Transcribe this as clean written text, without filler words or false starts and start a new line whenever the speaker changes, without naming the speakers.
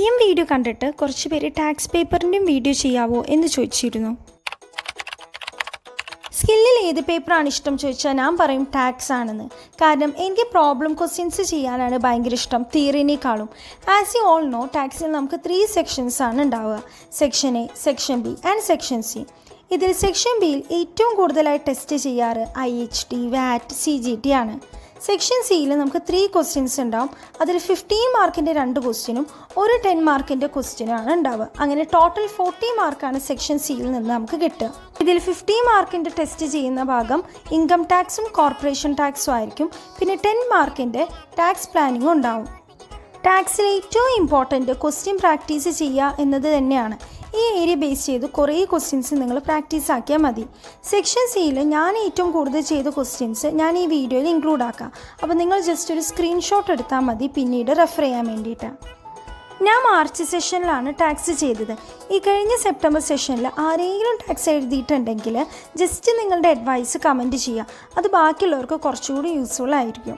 M video കണ്ടിട്ട് കുറച്ച് പേര് ടാക്സ് പേപ്പറിൻ്റെയും വീഡിയോ ചെയ്യാവോ എന്ന് ചോദിച്ചിരുന്നു. സ്കില്ലിൽ ഏത് പേപ്പറാണ് ഇഷ്ടം ചോദിച്ചാൽ ഞാൻ പറയും ടാക്സ് ആണെന്ന്. കാരണം എനിക്ക് പ്രോബ്ലം ക്വസ്റ്റ്യൻസ് ചെയ്യാനാണ് ഭയങ്കര ഇഷ്ടം തിയറിനേക്കാളും. ആസ് യു ഓൾ നോ, ടാക്സിൽ നമുക്ക് 3 സെക്ഷൻസ് ആണ് ഉണ്ടാവുക: section A, section B and section C. ഇതിൽ സെക്ഷൻ ബിയിൽ ഏറ്റവും കൂടുതലായി ടെസ്റ്റ് ചെയ്യാറ് IHT, VAT, CGT ആണ്. സെക്ഷൻ സിയിൽ നമുക്ക് 3 ക്വസ്റ്റ്യൻസ് ഉണ്ടാവും. അതിൽ 15 മാർക്കിൻ്റെ 2 ക്വസ്റ്റ്യനും ഒരു 10 മാർക്കിൻ്റെ ക്വസ്റ്റ്യനാണ് ഉണ്ടാവുക. അങ്ങനെ ടോട്ടൽ 40 മാർക്കാണ് സെക്ഷൻ സിയിൽ നിന്ന് നമുക്ക് കിട്ടുക. ഇതിൽ 50 മാർക്കിൻ്റെ ടെസ്റ്റ് ചെയ്യുന്ന ഭാഗം ഇൻകം ടാക്സും കോർപ്പറേഷൻ ടാക്സും ആയിരിക്കും. പിന്നെ 10 മാർക്കിൻ്റെ ടാക്സ് പ്ലാനിങ്ങും ഉണ്ടാവും. ടാക്സിൽ ഏറ്റവും ഇമ്പോർട്ടൻറ്റ് ക്വസ്റ്റ്യൻ പ്രാക്ടീസ് ചെയ്യുക എന്നത് തന്നെയാണ്. ഈ ഏരിയ ബേസ് ചെയ്ത് കുറേ ക്വസ്റ്റ്യൻസ് നിങ്ങൾ പ്രാക്ടീസ് ആക്കിയാൽ മതി. സെക്ഷൻ സിയിൽ ഞാൻ ഏറ്റവും കൂടുതൽ ചെയ്ത ക്വസ്റ്റ്യൻസ് ഞാൻ ഈ വീഡിയോയിൽ ഇൻക്ലൂഡ് ആക്കാം. അപ്പോൾ നിങ്ങൾ ജസ്റ്റ് ഒരു സ്ക്രീൻഷോട്ട് എടുത്താൽ മതി പിന്നീട് റെഫർ ചെയ്യാൻ വേണ്ടിയിട്ട്. ഞാൻ മാർച്ച് സെഷനിലാണ് ടാക്സ് ചെയ്തത്. ഈ കഴിഞ്ഞ സെപ്റ്റംബർ സെഷനിൽ ആരെങ്കിലും ടാക്സ് എഴുതിയിട്ടുണ്ടെങ്കിൽ ജസ്റ്റ് നിങ്ങളുടെ അഡ്വൈസ് കമൻറ്റ് ചെയ്യുക. അത് ബാക്കിയുള്ളവർക്ക് കുറച്ചുകൂടി യൂസ്ഫുൾ ആയിരിക്കും.